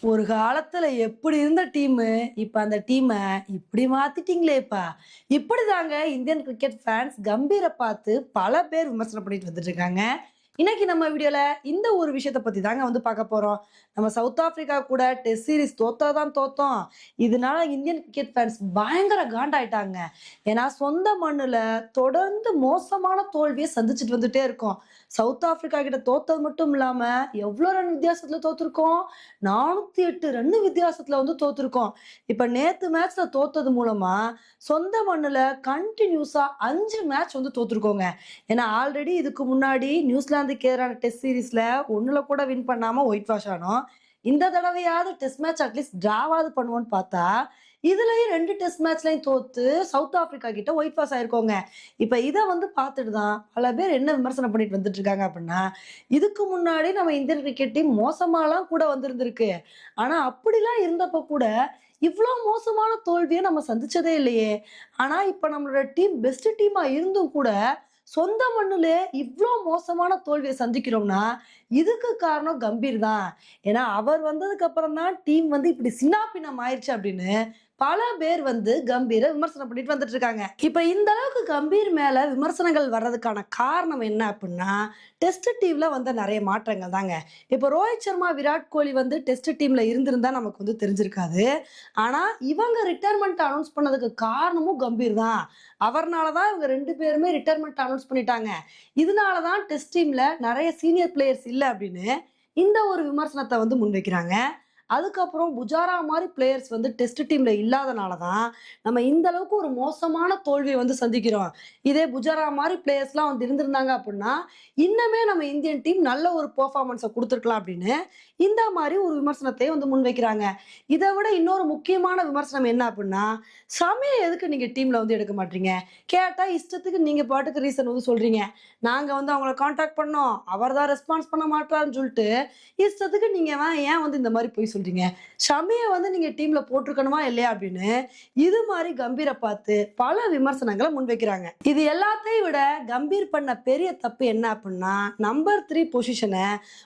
ஒரு காலத்துல எப்படி இருந்த டீமு, இப்ப அந்த டீம இப்படி மாத்திட்டீங்களேப்பா! இப்படிதாங்க இந்தியன் கிரிக்கெட் ஃபேன்ஸ் கம்பீர பார்த்து பல பேர் விமர்சனம் பண்ணிட்டு வந்துட்டு இருக்காங்க. இன்னைக்கு நம்ம வீடியோல இந்த ஒரு விஷயத்த பத்தி தாங்க வந்து பார்க்க போறோம். நம்ம சவுத் ஆப்பிரிக்கா கூட டெஸ்ட் சீரிஸ் தோத்தா தான் தோத்தோம். இதனால இந்தியன் கிரிக்கெட் ஃபேன்ஸ் பயங்கர காண்டாயிட்டாங்க. ஏன்னா சொந்த மண்ணுல தொடர்ந்து மோசமான தோல்விய சந்திச்சுட்டு வந்துட்டே இருக்கோம். சவுத் ஆப்பிரிக்கா கிட்ட தோத்தது மட்டும் இல்லாம, எவ்வளோ ரன் வித்தியாசத்துல தோத்துருக்கோம்? 408 ரன் வித்தியாசத்துல வந்து தோத்துருக்கோம். இப்ப நேத்து மேட்ச்ல தோத்தது மூலமா, சொந்த மண்ணுல கன்டினியூஸா 5 மேட்ச் வந்து தோத்துருக்கோங்க. ஏன்னா ஆல்ரெடி இதுக்கு முன்னாடி நியூசிலாந்துக்கு எதிரான டெஸ்ட் சீரிஸ்ல 1ல கூட வின் பண்ணாம ஒயிட் வாஷ் ஆனோம். இந்த தடவையாவது டெஸ்ட் மேட்ச் அட்லீஸ்ட் டிராவாவது பண்ணுவோம்னு பார்த்தா, இதுலயும் 2 டெஸ்ட் மேட்ச்லயும் தோத்து சவுத் ஆப்பிரிக்கா கிட்ட ஒயிட் வாஷ் ஆயிருக்கோங்க. இப்ப இத வந்து பார்த்துட்டு தான் பல பேர் என்ன விமர்சனம் பண்ணிட்டு வந்துட்டு இருக்காங்க அப்படின்னா, இதுக்கு முன்னாடி நம்ம இந்தியன் கிரிக்கெட் டீம் மோசமாலாம் கூட வந்திருந்திருக்கு. ஆனா அப்படிலாம் இருந்தப்ப கூட, இவ்ளோ மோசமான தோல்விய நம்ம சந்திச்சதே இல்லையே! ஆனா இப்ப நம்மளோட டீம் பெஸ்ட் டீமா இருந்தும் கூட, சொந்த மண்ணுலே இவ்ளோ மோசமான தோல்விய சந்திக்கிறோம்னா, இதுக்கு காரணம் கம்பீர் தான். ஏன்னா அவர் வந்ததுக்கு அப்புறம் தான் டீம் வந்து இப்படி சின்னாபின்னம் ஆயிருச்சு அப்படின்னு பல பேர் வந்து கம்பீர விமர்சனம் பண்ணிட்டு வந்துட்டு இருக்காங்க. இப்ப இந்த அளவுக்கு கம்பீர் மேல விமர்சனங்கள் வர்றதுக்கான காரணம் என்ன அப்படின்னா, டெஸ்ட் டீம்ல வந்த நெறைய மாற்றங்கள் தாங்க. இப்ப ரோஹித் சர்மா, விராட் கோலி வந்து டெஸ்ட் டீம்ல இருந்திருந்தா நமக்கு வந்து தெரிஞ்சிருக்காது. ஆனா இவங்க ரிட்டயர்மென்ட் அனௌன்ஸ் பண்ணதுக்கு காரணமும் கம்பீர் தான். அவர்னால தான் இவங்க 2 பேருமே ரிட்டயர்மென்ட் அனௌன்ஸ் பண்ணிட்டாங்க. இதனால தான் டெஸ்ட் டீம்ல நெறைய சீனியர் பிளேயர்ஸ் இல்ல அப்படின்னு இந்த ஒரு விமர்சனத்த வந்து முன்வைக்கிறாங்க. அதுக்கப்புறம் புஜாரா மாரி பிளேயர்ஸ் வந்து டெஸ்ட் டீம்ல இல்லாதனால தான், நம்ம இந்த அளவுக்கு ஒரு மோசமான தோல்விய வந்து சந்திக்கிறோம். இதே புஜாரா மாரி பிளேயர்ஸ்லாம் வந்து இருந்திருந்தாங்க அப்டின்னா, இன்னமே நம்ம இந்தியன் டீம் நல்ல ஒரு பெர்ஃபார்மன்ஸ குடுத்துருக்கலாம் அப்டின்னு, இந்த மாரி ஒரு விமர்சனத்தை வந்து முன்வைக்கிறாங்க. இத விட இன்னொரு முக்கியமான விமர்சனம் என்ன அப்டின்னா, ஷமிய எதுக்கு நீங்க டீம்ல வந்து எடுக்க மாட்றீங்க? கேட்டா இஷ்டத்துக்கு நீங்க பாட்டுக்கு ரீசன் வந்து சொல்றீங்க. நாங்க வந்து அவங்கள கான்டாக்ட் பண்ணோம். அவர் தான் ரெஸ்பான்ஸ் பண்ண மாட்றாருன்னு சொல்ட்டு, இஷ்டத்துக்கு நீங்க ஏன் வந்து இந்த மாரி பொய் சொல்றீங்க? ஷமிய வந்து நீங்க டீம்ல போட்டுருக்கணுமா இல்லையா? அப்படின்னு இது மாரி கம்பீர பார்த்து பல விமர்சனங்கள முன்வைக்கிறாங்க. இது எல்லாத்தையும் விட கம்பீர் பண்ண பெரிய தப்பு என்ன அப்படின்னா, நம்பர் 3 பொசிஷன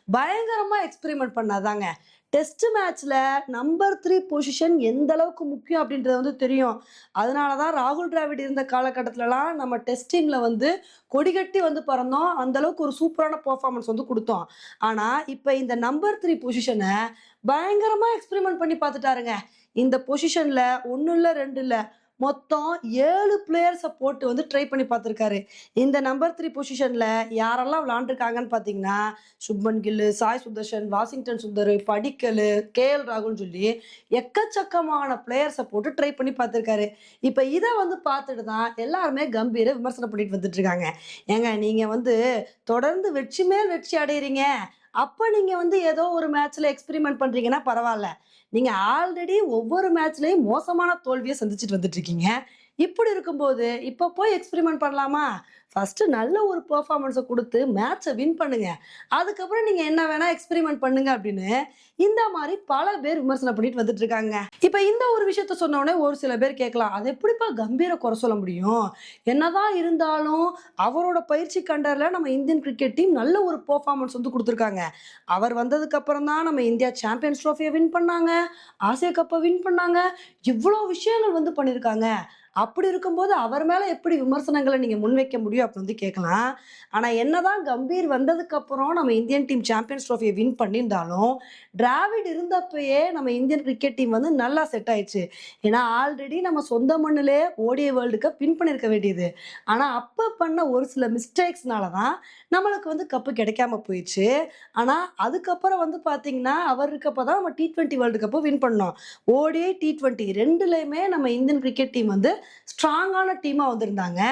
பயங்கரமா எக்ஸ்பெரிமென்ட் பண்ணாதாங்க. டெஸ்ட் மேட்ச்ல நம்பர் 3 பொசிஷன் எந்த அளவுக்கு முக்கியம் அப்படின்றது வந்து தெரியும். அதனால தான் ராகுல் டிராவிட் இருந்த காலகட்டத்துலலாம் நம்ம டெஸ்ட் டீம்ல வந்து கொடிகட்டி வந்து பறந்தோம். அந்த அளவுக்கு ஒரு சூப்பரான பெர்ஃபார்மன்ஸ் வந்து குடுத்தோம். ஆனா, இப்ப இந்த நம்பர் 3 பொசிஷன பயங்கரமா எக்ஸ்பெரிமென்ட் பண்ணி பார்த்துட்டாருங்க. இந்த பொசிஷன்ல 1 இல்ல, 2 இல்ல. மொத்தம் 7 பிளேயர்ஸ போட்டு வந்து ட்ரை பண்ணி பார்த்திருக்காரு. இந்த நம்பர் 3 பொசிஷன்ல யாரெல்லாம் விளையாண்டுருக்காங்கன்னு பார்த்தீங்கன்னா, சுப்மன் கில்லு, சாய் சுதர்ஷன், வாஷிங்டன் சுந்தர், படிக்கலு, கே.எல். ராகுல்னு சொல்லி எக்கச்சக்கமான பிளேயர்ஸ போட்டு ட்ரை பண்ணி பார்த்திருக்காரு. இப்ப இத வந்து பார்த்துட்டு தான் எல்லாருமே கம்பீர விமர்சனம் பண்ணிட்டு வந்துட்டு இருக்காங்க. ஏங்க நீங்க வந்து தொடர்ந்து வெற்றி மேல் வெற்றி அடையறீங்க. அப்ப நீங்க வந்து ஏதோ ஒரு மேட்ச்ல எக்ஸ்பெரிமென்ட் பண்றீங்கன்னா பரவால்ல. நீங்க ஆல்ரெடி ஒவ்வொரு மேட்ச்லயும் மோசமான தோல்விய சந்திச்சுட்டு வந்துட்டு இருக்கீங்க. இப்படி இருக்கும்போது, இப்ப போய் எக்ஸ்பெரிமென்ட் பண்ணலாமா? ஃபர்ஸ்ட் நல்ல ஒரு பெர்ஃபார்மன்ஸ குடுத்து மேட்ச்ச வின் பண்ணுங்க. அதுக்கப்புறம் நீங்க என்ன வேணா எக்ஸ்பெரிமென்ட் பண்ணுங்க அப்படின்னு, இந்த மாரி பல பேர் விமர்சனம் பண்ணிட்டு வந்துட்டு இருக்காங்க. இப்ப இந்த ஒரு விஷயத்த சொன்ன உடனே ஒரு சில பேர் கேட்கலாம். அது எப்படிப்பா கம்பீர குறை சொல்ல முடியும்? என்னதான் இருந்தாலும் அவரோட பயிற்சி கண்டர்ல நம்ம இந்தியன் கிரிக்கெட் டீம் நல்ல ஒரு பெர்ஃபார்மன்ஸ் வந்து குடுத்துருக்காங்க. அவர் வந்ததுக்கு அப்புறம் தான் நம்ம இந்தியா சாம்பியன்ஸ் ட்ரோஃபிய வின் பண்ணாங்க. ஆசியா கப்ப வின் பண்ணாங்க. இவ்ளோ விஷயங்கள் வந்து பண்ணியிருக்காங்க. அப்படி இருக்கும்போது அவர் மேல எப்படி விமர்சனங்கள நீங்க முன்வைக்க முடியும் அப்படின்னு வந்து கேட்கலாம். ஆனா என்னதான் கம்பீர் வந்ததுக்கு அப்புறம் நம்ம இந்தியன் டீம் சாம்பியன்ஸ் ட்ரோஃபிய வின் பண்ணியிருந்தாலும், டிராவிட் இருந்தப்பயே நம்ம இந்தியன் கிரிக்கெட் டீம் வந்து நல்லா செட் ஆயிடுச்சு. ஏன்னா ஆல்ரெடி நம்ம சொந்த மண்ணிலே ஓடிஐ வேர்ல்டு கப் வின் பண்ணியிருக்க வேண்டியது. ஆனா அப்ப பண்ண ஒரு சில மிஸ்டேக்ஸ்னால தான் நம்மளுக்கு வந்து கப்பு கிடைக்காம போயிருச்சு. ஆனா அதுக்கப்புறம் வந்து பார்த்தீங்கன்னா, அவர் இருக்கப்ப தான் நம்ம T20 வேர்ல்டு கப் வின் பண்ணோம். ஓடிஐ, T20 2லயுமே நம்ம இந்தியன் கிரிக்கெட் டீம் வந்து ஸ்ட்ராங்கான டீமா வந்திருந்தாங்க.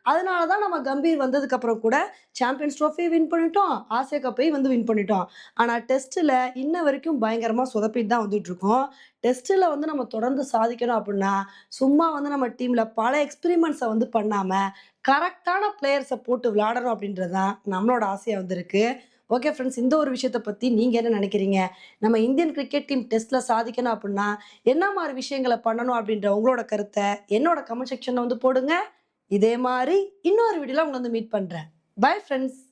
அதனால தான் நம்ம கம்பீர் வந்ததுக்கு அப்புறம் கூட சாம்பியன்ஸ் ட்ரோஃபிய வின் பண்ணிட்டோம். ஆசியா கப்பையும் வந்து வின் பண்ணிட்டோம். ஆனா டெஸ்ட்ல இன்ன வரைக்கும் பயங்கரமா சொதப்பிட்டு தான் வந்துட்டு இருக்கோம். டெஸ்ட்ல வந்து நம்ம தொடர்ந்து சாதிக்கணும் அப்டின்னா, சும்மா வந்து நம்ம டீம்ல பல எக்ஸ்பெரிமெண்ட்ஸ வந்து பண்ணாம, கரெக்ட்டான பிளேயர்ஸ போட்டு விளையாடணும் அப்டின்றது தான் நம்மளோட ஆசையா வந்து இருக்கு. ஓகே ஃப்ரெண்ட்ஸ், இந்த ஒரு விஷயத்த பத்தி நீங்க என்ன நினைக்கிறீங்க? நம்ம இந்தியன் கிரிக்கெட் டீம் டெஸ்ட்ல சாதிக்கணும் அப்டின்னா, என்ன மாரி விஷயங்கள பண்ணணும் அப்டின்ற உங்களோட கருத்த என்னோட கமெண்ட் செக்ஷன்ல வந்து போடுங்க. இதே மாரி இன்னொரு வீடியோல உங்கள வந்து மீட் பண்றேன். Bye friends.